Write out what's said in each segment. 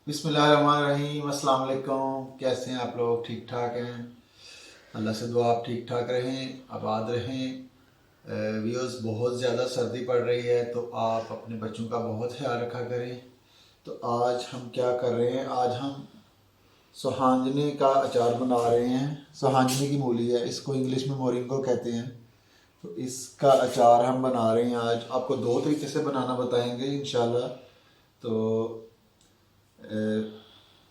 बिस्मिल्लाहिर्रहमानिर्रहीम। अस्सलाम वालेकुम। कैसे हैं आप लोग? ठीक ठाक हैं? अल्लाह से दुआ आप ठीक ठाक रहें, आबाद रहें। व्यूअर्स, बहुत ज़्यादा सर्दी पड़ रही है तो आप अपने बच्चों का बहुत ख्याल रखा करें। तो आज हम क्या कर रहे हैं, आज हम सुहांजने का अचार बना रहे हैं। सुहांजने की मूली है, इसको इंग्लिश में मोरिंगो कहते हैं। तो इसका अचार हम बना रहे हैं। आज आपको दो तरीके से बनाना बताएंगे इंशाल्लाह। तो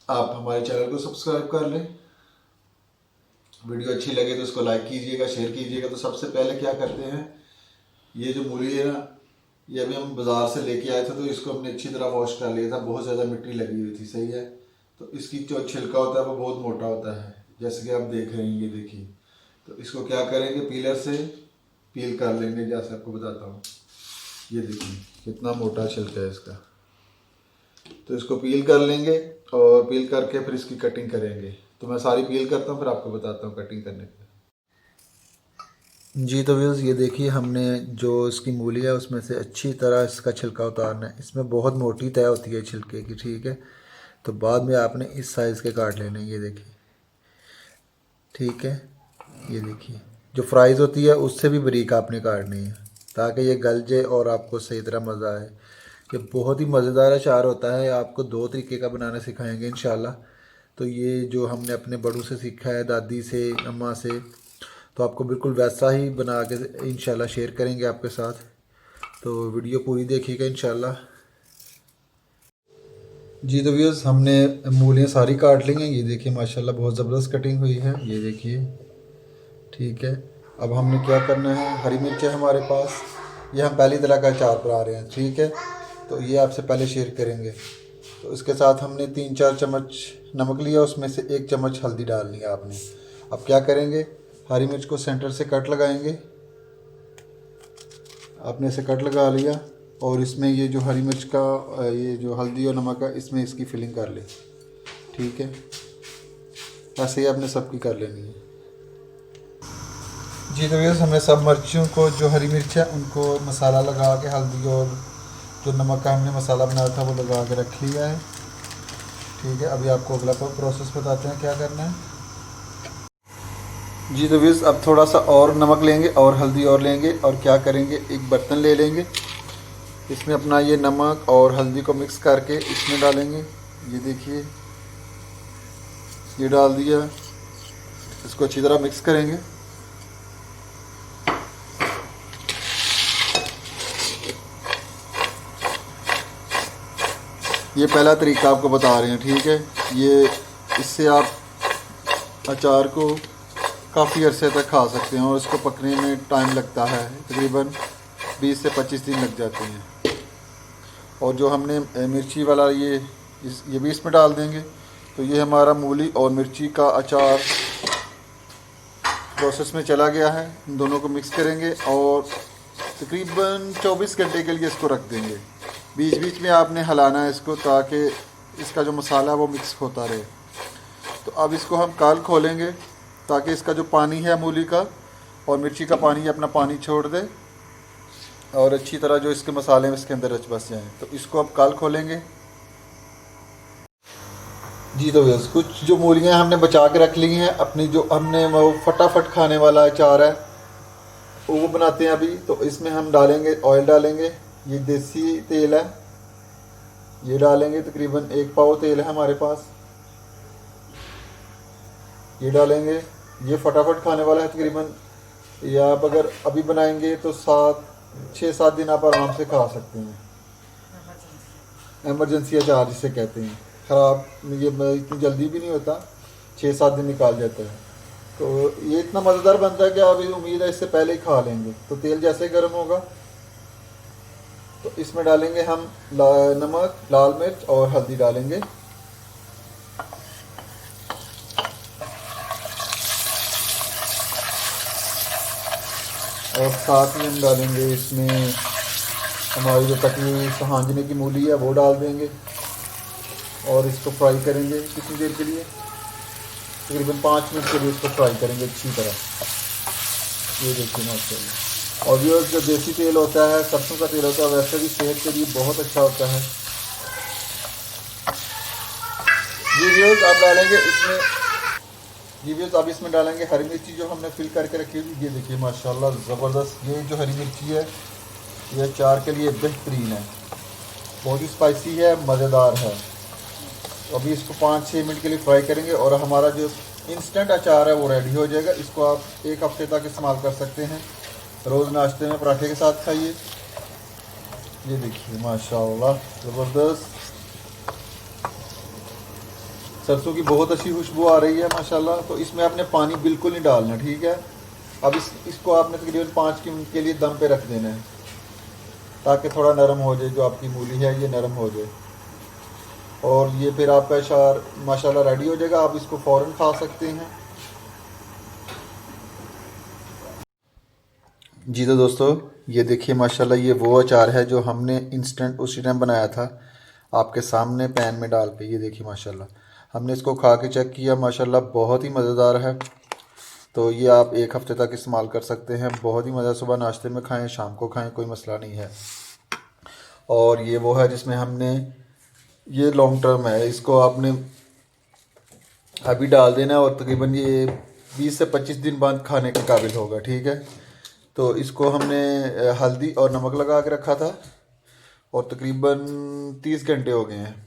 आप हमारे चैनल को सब्सक्राइब कर लें। वीडियो अच्छी लगे तो इसको लाइक कीजिएगा, शेयर कीजिएगा। तो सबसे पहले क्या करते हैं, ये जो मूली है ना, ये अभी हम बाज़ार से लेके आए थे तो इसको हमने अच्छी तरह वॉश कर लिया था। बहुत ज़्यादा मिट्टी लगी हुई थी, सही है। तो इसकी जो छिलका होता है वो बहुत मोटा होता है, जैसे कि आप देख रहे हैं, ये देखिए। तो इसको क्या करेंगे, पीलर से पील कर लेंगे, जैसे आपको बताता हूँ। ये देखिए कितना मोटा छिलका है इसका। तो इसको पील कर लेंगे और पील करके फिर इसकी कटिंग करेंगे। तो मैं सारी पील करता हूँ, फिर आपको बताता हूँ कटिंग करने के। जी तो व्यूज़, ये देखिए हमने जो इसकी मूली है उसमें से अच्छी तरह इसका छिलका उतारना है। इसमें बहुत मोटी तय होती है छिलके की, ठीक है। तो बाद में आपने इस साइज़ के काट लेने, ये देखिए, ठीक है। ये देखिए, जो फ्राइज़ होती है उससे भी बारीक आपने काटनी है ताकि ये गल जाए और आपको सही तरह मज़ा आए। ये बहुत ही मज़ेदार अचार होता है। आपको दो तरीके का बनाना सिखाएंगे इंशाल्लाह। तो ये जो हमने अपने बड़ों से सीखा है, दादी से, अम्मा से, तो आपको बिल्कुल वैसा ही बना के इंशाल्लाह शेयर करेंगे आपके साथ। तो वीडियो पूरी देखिएगा इंशाल्लाह। जी तो व्यूअर्स, हमने मूलियाँ सारी काट ली हैं। ये देखिए माशाल्लाह बहुत ज़बरदस्त कटिंग हुई है, ये देखिए, ठीक है। अब हमने क्या करना है, हरी मिर्च है हमारे पास, ये हम पहली तरह का अचार बना रहे हैं, ठीक है। तो ये आपसे पहले शेयर करेंगे। तो इसके साथ हमने 3-4 चम्मच नमक लिया, उसमें से 1 चम्मच हल्दी डालनी है आपने। अब क्या करेंगे, हरी मिर्च को सेंटर से कट लगाएंगे। आपने ऐसे कट लगा लिया और इसमें ये जो हरी मिर्च का ये जो हल्दी और नमक है, इसमें इसकी फिलिंग कर ले, ठीक है। ऐसे ही आपने सबकी कर लेनी है। जी तो वैसे हमने सब मिर्चियों को, जो हरी मिर्च है उनको मसाला लगा के, हल्दी और जो नमक का हमने मसाला बनाया था वो लगा के रख लिया है, ठीक है। अभी आपको अगला प्रोसेस बताते हैं क्या करना है। जी तो व्यूअर्स, अब थोड़ा सा और नमक लेंगे और हल्दी और लेंगे और क्या करेंगे, एक बर्तन ले लेंगे, इसमें अपना ये नमक और हल्दी को मिक्स करके इसमें डालेंगे। ये देखिए, ये डाल दिया। इसको अच्छी तरह मिक्स करेंगे। ये पहला तरीका आपको बता रहे हैं, ठीक है। ये इससे आप अचार को काफ़ी अरसे तक खा सकते हैं और इसको पकने में टाइम लगता है, तकरीबन 20 से 25 दिन लग जाते हैं। और जो हमने मिर्ची वाला ये भी इसमें डाल देंगे। तो ये हमारा मूली और मिर्ची का अचार प्रोसेस में चला गया है। इन दोनों को मिक्स करेंगे और तकरीबन 24 घंटे के लिए इसको रख देंगे। बीच बीच में आपने हिलाना है इसको ताकि इसका जो मसाला है वो मिक्स होता रहे। तो अब इसको हम काल खोलेंगे ताकि इसका जो पानी है मूली का और मिर्ची का पानी अपना पानी छोड़ दे और अच्छी तरह जो इसके मसाले हैं इसके अंदर रच बस जाएँ। तो इसको अब काल खोलेंगे। जी तो बस कुछ जो मूलियाँ हमने बचा के रख ली हैं अपनी, जो हमने वो फटाफट खाने वाला अचार है वो बनाते हैं अभी। तो इसमें हम डालेंगे, ऑयल डालेंगे, ये देसी तेल है, ये डालेंगे। तकरीबन 1 पाव तेल है हमारे पास, ये डालेंगे। ये फटाफट खाने वाला है तकरीबन, या आप अगर अभी बनाएंगे तो 6-7 दिन आप आराम से खा सकते हैं। एमरजेंसी अचार जिसे कहते हैं, ख़राब ये इतनी जल्दी भी नहीं होता, 6-7 दिन निकाल जाता है। तो ये इतना मज़ेदार बनता है कि आप उम्मीद है इससे पहले ही खा लेंगे। तो तेल जैसे ही गर्म होगा तो इसमें डालेंगे हम नमक, लाल मिर्च और हल्दी डालेंगे। और साथ ही हम डालेंगे इसमें हमारी जो कटी हुई सुहांजने की मूली है वो डाल देंगे और इसको फ्राई करेंगे कितनी देर के लिए, तकरीबन 5 मिनट के लिए इसको फ्राई करेंगे अच्छी तरह। ये देखिए माशाल्लाह। और ये जो देसी तेल होता है, सरसों का तेल होता है, वैसे भी सेहत के लिए बहुत अच्छा होता है। जी व्यूअर्स आप डालेंगे इसमें, जी व्यूअर्स अब इसमें डालेंगे हरी मिर्ची जो हमने फिल करके रखी हुई। ये देखिए माशाल्लाह ज़बरदस्त, ये जो हरी मिर्ची है ये अचार के लिए बेहतरीन है, बहुत ही स्पाइसी है, मज़ेदार है। तो अभी इसको 5-6 मिनट के लिए फ्राई करेंगे और हमारा जो इंस्टेंट अचार है वो रेडी हो जाएगा। इसको आप 1 हफ्ते तक इस्तेमाल कर सकते हैं, रोज़ नाश्ते में पराठे के साथ खाइए। ये देखिए माशाल्लाह ज़बरदस्त, सरसों की बहुत अच्छी खुशबू आ रही है माशाल्लाह। तो इसमें आपने पानी बिल्कुल नहीं डालना, ठीक है। अब इसको आपने तकरीबन 5 मिनट के लिए दम पे रख देना है ताकि थोड़ा नरम हो जाए, जो आपकी मूली है ये नरम हो जाए। और ये फिर आपका अचार माशाल्लाह रेडी हो जाएगा, आप इसको फ़ौरन खा सकते हैं। जी तो दोस्तों ये देखिए माशाल्लाह ये वो अचार है जो हमने इंस्टेंट उसी टाइम बनाया था आपके सामने पैन में डाल के। ये देखिए माशाल्लाह हमने इसको खा के चेक किया, माशाल्लाह बहुत ही मज़ेदार है। तो ये आप 1 हफ्ते तक इस्तेमाल कर सकते हैं, बहुत ही मज़ा, सुबह नाश्ते में खाएं, शाम को खाएं, कोई मसला नहीं है। और ये वो है जिसमें हमने, ये लॉन्ग टर्म है, इसको आपने अभी डाल देना है और तकरीबन ये 20 से 25 दिन बाद खाने के काबिल होगा, ठीक है। तो इसको हमने हल्दी और नमक लगा के रखा था और तकरीबन 30 घंटे हो गए हैं।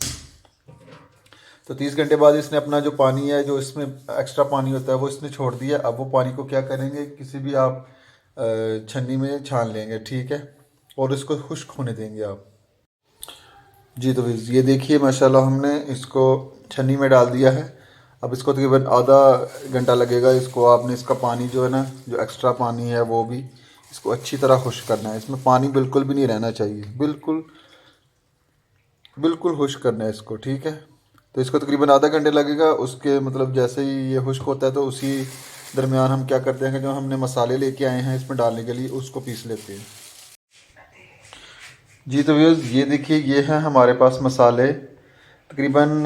तो 30 घंटे बाद इसने अपना जो पानी है, जो इसमें एक्स्ट्रा पानी होता है वो इसने छोड़ दिया। अब वो पानी को क्या करेंगे, किसी भी आप छन्नी में छान लेंगे, ठीक है, और इसको खुश्क होने देंगे आप। जी तो ये देखिए माशाल्लाह हमने इसको छन्नी में डाल दिया है। अब इसको तकरीबन आधा घंटा लगेगा। इसको आपने इसका पानी जो है ना, जो एक्स्ट्रा पानी है वो भी इसको अच्छी तरह खुश्क करना है। इसमें पानी बिल्कुल भी नहीं रहना चाहिए, बिल्कुल बिल्कुल खुश्क करना है इसको, ठीक है। तो इसको तकरीबन आधा घंटे लगेगा। उसके मतलब जैसे ही ये खुश्क होता है तो उसी दरमियान हम क्या करते हैं कि जो हमने मसाले लेके आए हैं इसमें डालने के लिए, उसको पीस लेते हैं। जी तो व्यूअर्स ये देखिए ये है हमारे पास मसाले। तकरीबन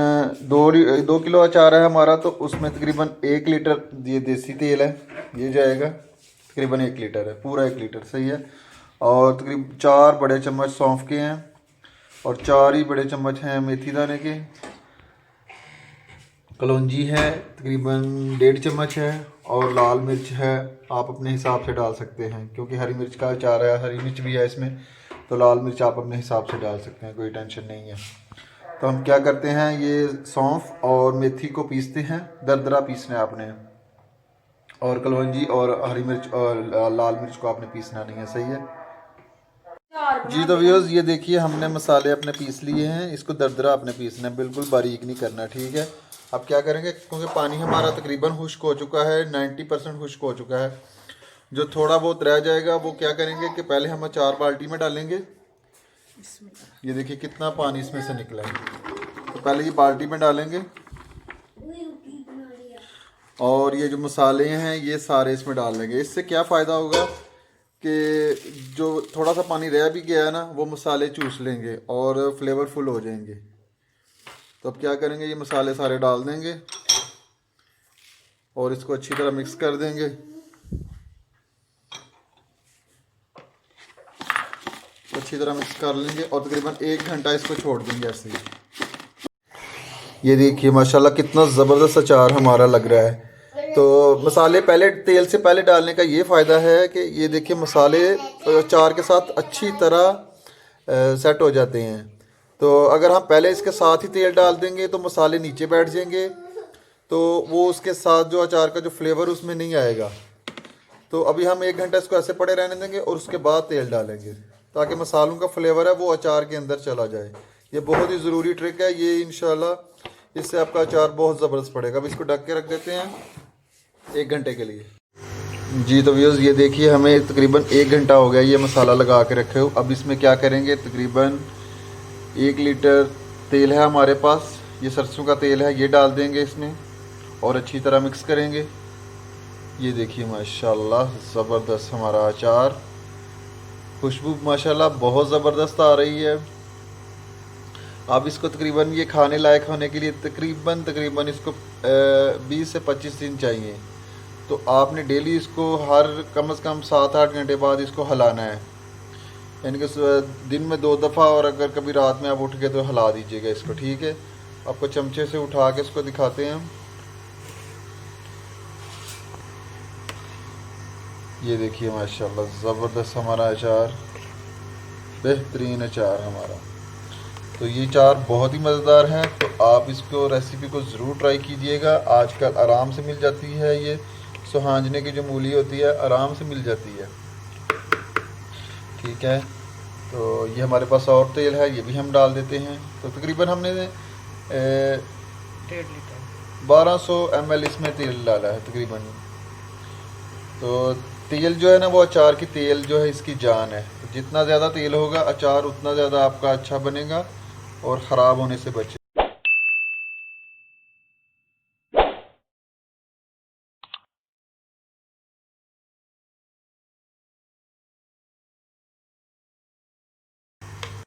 2 किलो अचार है हमारा, तो उसमें तकरीबन 1 लीटर ये देसी तेल है, ये जाएगा तकरीबन 1 लीटर है, पूरा 1 लीटर, सही है। और तकरीबन 4 बड़े चम्मच सौंफ के हैं और 4 ही बड़े चम्मच हैं मेथी दाने के। कलौंजी है तकरीबन 1.5 चम्मच है और लाल मिर्च है, आप अपने हिसाब से डाल सकते हैं क्योंकि हरी मिर्च का अचार है, हरी मिर्च भी है इसमें, तो लाल मिर्च आप अपने हिसाब से डाल सकते हैं, कोई टेंशन नहीं है। तो हम क्या करते हैं, ये सौंफ और मेथी को पीसते हैं, दरदरा पीसना है आपने, और कलौंजी और हरी मिर्च और लाल मिर्च को आपने पीसना नहीं है, सही है। जी तो व्यूअर्स ये देखिए हमने मसाले अपने पीस लिए हैं, इसको दरदरा आपने पीसना है, बिल्कुल बारीक नहीं करना, ठीक है। अब क्या करेंगे, क्योंकि पानी हमारा तकरीबन खुश्क हो चुका है, 90% खुश्क हो चुका है, जो थोड़ा बहुत रह जाएगा वो क्या करेंगे कि पहले हम अचार बाल्टी में डालेंगे। ये देखिए कितना पानी इसमें से निकला है, तो पहले ये बाल्टी में डालेंगे और ये जो मसाले हैं ये सारे इसमें डाल लेंगे। इससे क्या फ़ायदा होगा कि जो थोड़ा सा पानी रह भी गया है ना, वो मसाले चूस लेंगे और फ्लेवरफुल हो जाएंगे। तो अब क्या करेंगे, ये मसाले सारे डाल देंगे और इसको अच्छी तरह मिक्स कर देंगे। अच्छी तरह मिक्स कर लेंगे और तकरीबन 1 घंटा इसको छोड़ देंगे ऐसे ही। ये देखिए माशाल्लाह कितना ज़बरदस्त अचार हमारा लग रहा है। तो मसाले पहले तेल से पहले डालने का ये फ़ायदा है कि ये देखिए मसाले अचार के साथ अच्छी तरह सेट हो जाते हैं। तो अगर हम पहले इसके साथ ही तेल डाल देंगे तो मसाले नीचे बैठ जाएंगे, तो वो उसके साथ जो अचार का जो फ्लेवर उसमें नहीं आएगा। तो अभी हम 1 घंटा इसको ऐसे पड़े रहने देंगे और उसके बाद तेल डालेंगे ताकि मसालों का फ्लेवर है वो अचार के अंदर चला जाए। ये बहुत ही ज़रूरी ट्रिक है ये, इंशाल्लाह इससे आपका अचार बहुत ज़बरदस्त पड़ेगा। अब इसको ढक के रख देते हैं 1 घंटे के लिए। जी तो व्यूअर्स ये देखिए हमें तकरीबन 1 घंटा हो गया ये मसाला लगा के रखे हो। अब इसमें क्या करेंगे, तकरीबन 1 लीटर तेल है हमारे पास, ये सरसों का तेल है, ये डाल देंगे इसमें और अच्छी तरह मिक्स करेंगे। ये देखिए माशाल्लाह ज़बरदस्त हमारा अचार, खुशबू माशाल्लाह बहुत ज़बरदस्त आ रही है। अब इसको तकरीबन ये खाने लायक होने के लिए तकरीबन इसको 20 से 25 दिन चाहिए। तो आपने डेली इसको हर कम से कम 7-8 घंटे बाद इसको हिलाना है, यानी कि दिन में 2 दफ़ा, और अगर कभी रात में आप उठ गए तो हिला दीजिएगा इसको, ठीक है। आपको चमचे से उठा के इसको दिखाते हैं हम। ये देखिए माशाल्लाह ज़बरदस्त हमारा अचार, बेहतरीन अचार हमारा। तो ये अचार बहुत ही मज़ेदार है, तो आप इसको रेसिपी को ज़रूर ट्राई कीजिएगा। आजकल आराम से मिल जाती है, ये सुहांजने की जो मूली होती है आराम से मिल जाती है। ठीक है, तो ये हमारे पास और तेल है, ये भी हम डाल देते हैं। तो तकरीबन हमने 1200 ml इसमें तेल डाला है तकरीबन। तो तेल जो है ना, वो अचार की तेल जो है इसकी जान है। तो जितना ज़्यादा तेल होगा अचार उतना ज़्यादा आपका अच्छा बनेगा और ख़राब होने से बचे।